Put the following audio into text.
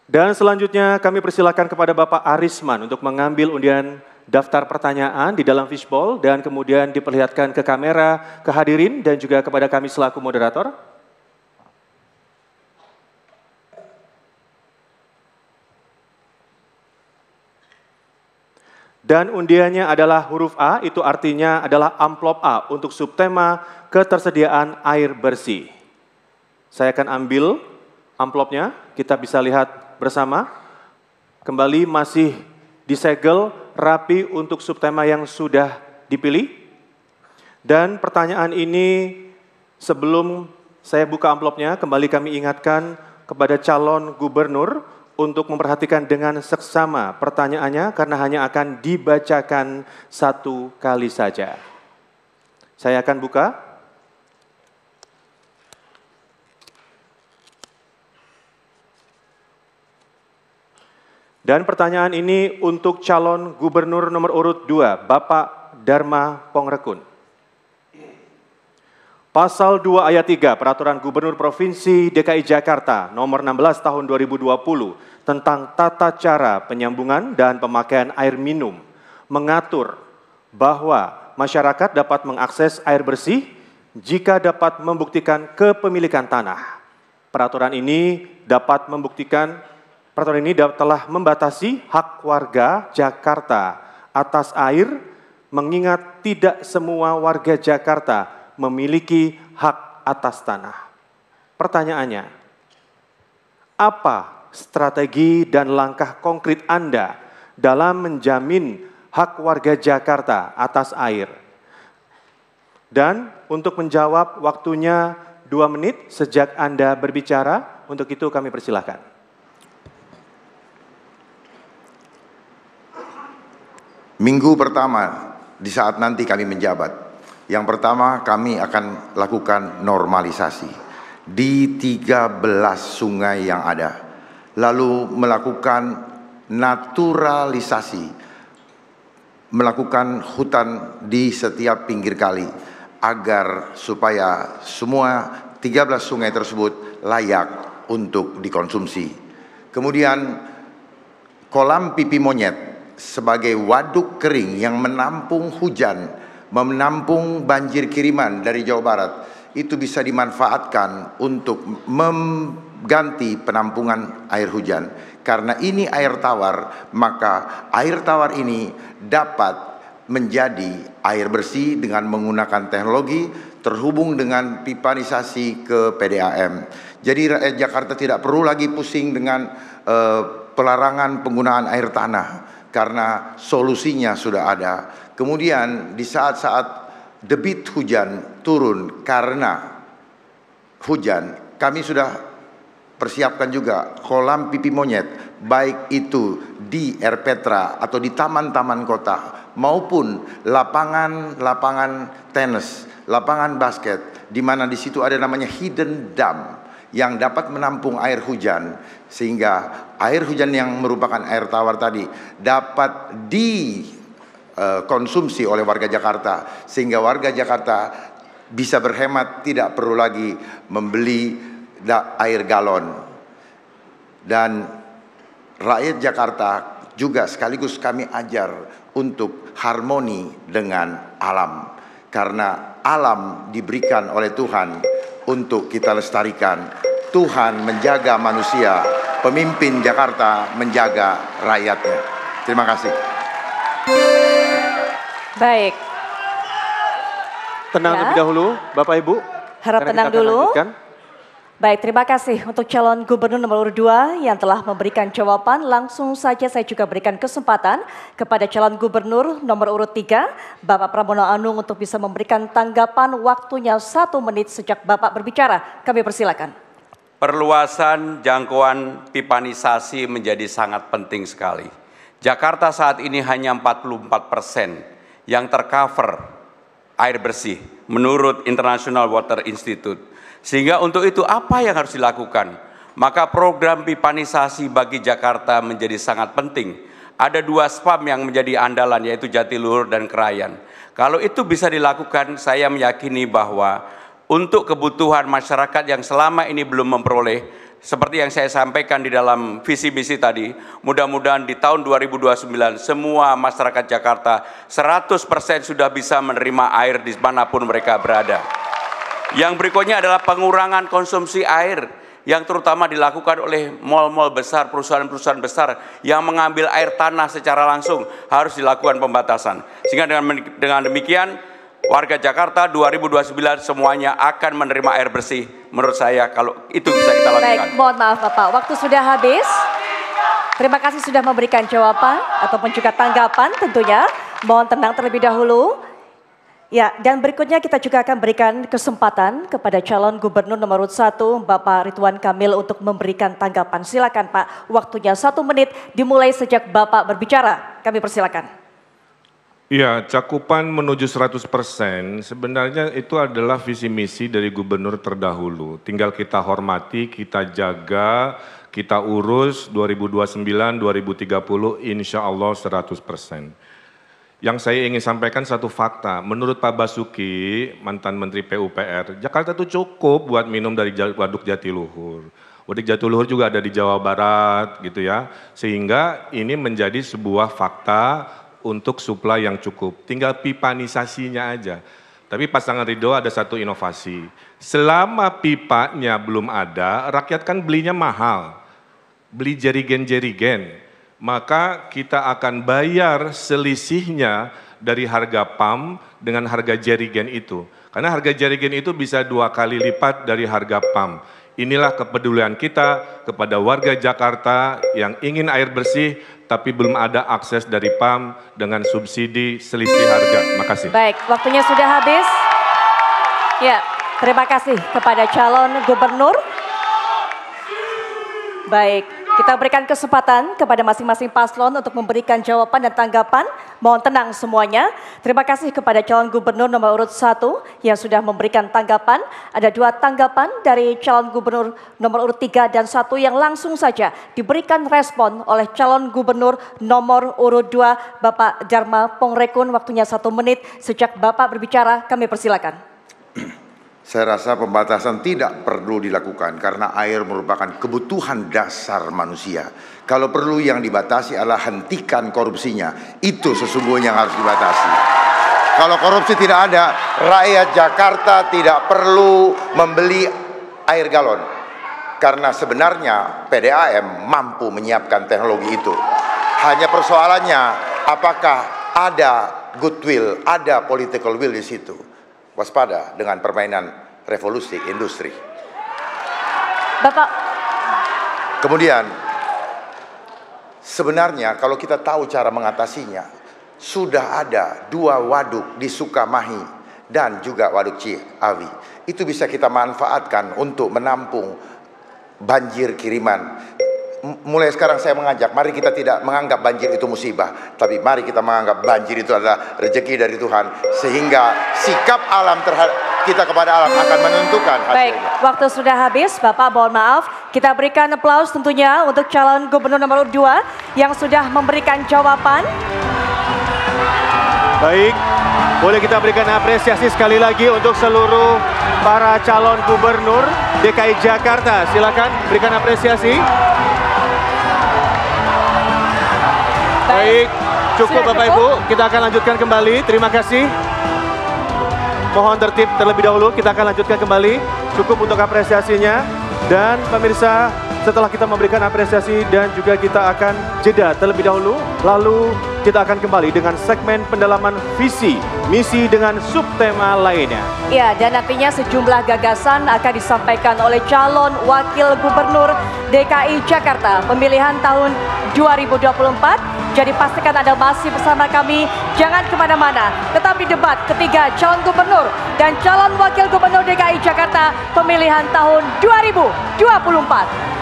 Dan selanjutnya kami persilakan kepada Bapak Arisman untuk mengambil undian daftar pertanyaan di dalam fishbowl dan kemudian diperlihatkan ke kamera, ke hadirin dan juga kepada kami selaku moderator. Dan undiannya adalah huruf A, itu artinya adalah amplop A untuk subtema ketersediaan air bersih. Saya akan ambil amplopnya, kita bisa lihat bersama. Kembali masih disegel rapi untuk subtema yang sudah dipilih. Dan pertanyaan ini sebelum saya buka amplopnya, kembali kami ingatkan kepada calon gubernur untuk memperhatikan dengan seksama pertanyaannya karena hanya akan dibacakan satu kali saja. Saya akan buka. Dan pertanyaan ini untuk calon gubernur nomor urut 2, Bapak Dharma Pongrekun. Pasal 2 ayat 3 Peraturan Gubernur Provinsi DKI Jakarta nomor 16 tahun 2020 tentang tata cara penyambungan dan pemakaian air minum mengatur bahwa masyarakat dapat mengakses air bersih jika dapat membuktikan kepemilikan tanah. Peraturan ini telah membatasi hak warga Jakarta atas air mengingat tidak semua warga Jakarta memiliki hak atas tanah. Pertanyaannya, apa strategi dan langkah konkret Anda dalam menjamin hak warga Jakarta atas air? Dan untuk menjawab waktunya 2 menit sejak Anda berbicara, untuk itu kami persilahkan. Minggu pertama di saat nanti kami menjabat, yang pertama kami akan lakukan normalisasi di 13 sungai yang ada. Lalu melakukan naturalisasi, melakukan hutan di setiap pinggir kali agar supaya semua 13 sungai tersebut layak untuk dikonsumsi. Kemudian kolam pipi monyet sebagai waduk kering yang menampung hujan, menampung banjir kiriman dari Jawa Barat, itu bisa dimanfaatkan untuk mengganti penampungan air hujan. Karena ini air tawar, maka air tawar ini dapat menjadi air bersih dengan menggunakan teknologi terhubung dengan pipanisasi ke PDAM. Jadi rakyat Jakarta tidak perlu lagi pusing dengan pelarangan penggunaan air tanah, karena solusinya sudah ada. Kemudian di saat-saat debit hujan turun karena hujan, kami sudah persiapkan juga kolam pipi monyet, baik itu di Erpetra atau di taman-taman kota maupun lapangan tenis, lapangan basket, di mana di situ ada namanya hidden dam yang dapat menampung air hujan, sehingga air hujan yang merupakan air tawar tadi dapat dikonsumsi oleh warga Jakarta, sehingga warga Jakarta bisa berhemat, tidak perlu lagi membeli air galon. Dan rakyat Jakarta juga sekaligus kami ajar untuk harmoni dengan alam, karena alam diberikan oleh Tuhan untuk kita lestarikan. Tuhan menjaga manusia, pemimpin Jakarta menjaga rakyatnya. Terima kasih. Baik. Tenang terlebih dahulu, Bapak Ibu. Harap tenang dulu. Baik, terima kasih untuk calon gubernur nomor 2 yang telah memberikan jawaban. Langsung saja saya juga berikan kesempatan kepada calon gubernur nomor urut 3, Bapak Pramono Anung, untuk bisa memberikan tanggapan. Waktunya 1 menit sejak Bapak berbicara. Kami persilakan. Perluasan jangkauan pipanisasi menjadi sangat penting sekali. Jakarta saat ini hanya 44% yang tercover air bersih menurut International Water Institute. Sehingga untuk itu apa yang harus dilakukan? Maka program pipanisasi bagi Jakarta menjadi sangat penting. Ada 2 spam yang menjadi andalan, yaitu Jatiluhur dan Krayan. Kalau itu bisa dilakukan, saya meyakini bahwa untuk kebutuhan masyarakat yang selama ini belum memperoleh seperti yang saya sampaikan di dalam visi misi tadi, mudah-mudahan di tahun 2029 semua masyarakat Jakarta 100% sudah bisa menerima air dimanapun mereka berada. Yang berikutnya adalah pengurangan konsumsi air yang terutama dilakukan oleh mal-mal besar, perusahaan-perusahaan besar yang mengambil air tanah secara langsung, harus dilakukan pembatasan. Sehingga dengan demikian warga Jakarta 2029 semuanya akan menerima air bersih. Menurut saya kalau itu bisa kita lakukan. Baik, mohon maaf Bapak, waktu sudah habis. Terima kasih sudah memberikan jawaban ataupun juga tanggapan tentunya. Mohon tenang terlebih dahulu. Ya, dan berikutnya kita juga akan berikan kesempatan kepada calon gubernur nomor urut 1 Bapak Ridwan Kamil untuk memberikan tanggapan. Silakan Pak, waktunya 1 menit dimulai sejak Bapak berbicara. Kami persilakan. Ya, cakupan menuju 100% sebenarnya itu adalah visi misi dari gubernur terdahulu. Tinggal kita hormati, kita jaga, kita urus 2029-2030 insya Allah 100%. Yang saya ingin sampaikan satu fakta, menurut Pak Basuki, mantan Menteri PUPR, Jakarta itu cukup buat minum dari Waduk Jatiluhur. Waduk Jatiluhur juga ada di Jawa Barat gitu ya, sehingga ini menjadi sebuah fakta untuk suplai yang cukup. Tinggal pipanisasinya aja. Tapi pasangan Ridho ada satu inovasi, selama pipanya belum ada, rakyat kan belinya mahal, beli jerigen-jerigen. Maka kita akan bayar selisihnya dari harga PAM dengan harga jerigen itu. Karena harga jerigen itu bisa 2 kali lipat dari harga PAM. Inilah kepedulian kita kepada warga Jakarta yang ingin air bersih tapi belum ada akses dari PAM dengan subsidi selisih harga. Makasih. Baik, waktunya sudah habis. Ya, terima kasih kepada calon gubernur. Baik, kita berikan kesempatan kepada masing-masing paslon untuk memberikan jawaban dan tanggapan. Mohon tenang semuanya. Terima kasih kepada calon gubernur nomor urut 1 yang sudah memberikan tanggapan. Ada 2 tanggapan dari calon gubernur nomor urut 3 dan 1 yang langsung saja diberikan respon oleh calon gubernur nomor urut 2 Bapak Dharma Pongrekun. Waktunya 1 menit sejak Bapak berbicara, kami persilakan. Saya rasa pembatasan tidak perlu dilakukan karena air merupakan kebutuhan dasar manusia. Kalau perlu yang dibatasi adalah hentikan korupsinya. Itu sesungguhnya yang harus dibatasi. Kalau korupsi tidak ada, rakyat Jakarta tidak perlu membeli air galon. Karena sebenarnya PDAM mampu menyiapkan teknologi itu. Hanya persoalannya apakah ada goodwill, ada political will di situ. Waspada dengan permainan revolusi industri. Bapak. Kemudian, sebenarnya kalau kita tahu cara mengatasinya, sudah ada 2 waduk di Sukamahi dan juga waduk Ciawi. Itu bisa kita manfaatkan untuk menampung banjir kiriman. Mulai sekarang saya mengajak, mari kita tidak menganggap banjir itu musibah, tapi mari kita menganggap banjir itu adalah rezeki dari Tuhan, sehingga sikap alam terhadap kita kepada alam akan menentukan hasilnya. Baik, waktu sudah habis, Bapak mohon maaf. Kita berikan aplaus tentunya untuk calon gubernur nomor 2 yang sudah memberikan jawaban. Baik, boleh kita berikan apresiasi sekali lagi untuk seluruh para calon gubernur DKI Jakarta. Silakan berikan apresiasi. Baik, cukup Bapak Ibu, kita akan lanjutkan kembali. Terima kasih. Mohon tertib terlebih dahulu, kita akan lanjutkan kembali. Cukup untuk apresiasinya. Dan pemirsa, setelah kita memberikan apresiasi dan juga kita akan jeda terlebih dahulu, lalu kita akan kembali dengan segmen pendalaman visi, misi dengan subtema lainnya. Ya, dan nantinya sejumlah gagasan akan disampaikan oleh calon wakil gubernur DKI Jakarta pemilihan tahun 2024. Jadi pastikan Anda masih bersama kami, jangan kemana-mana. Tetap di debat ketiga calon gubernur dan calon wakil gubernur DKI Jakarta pemilihan tahun 2024.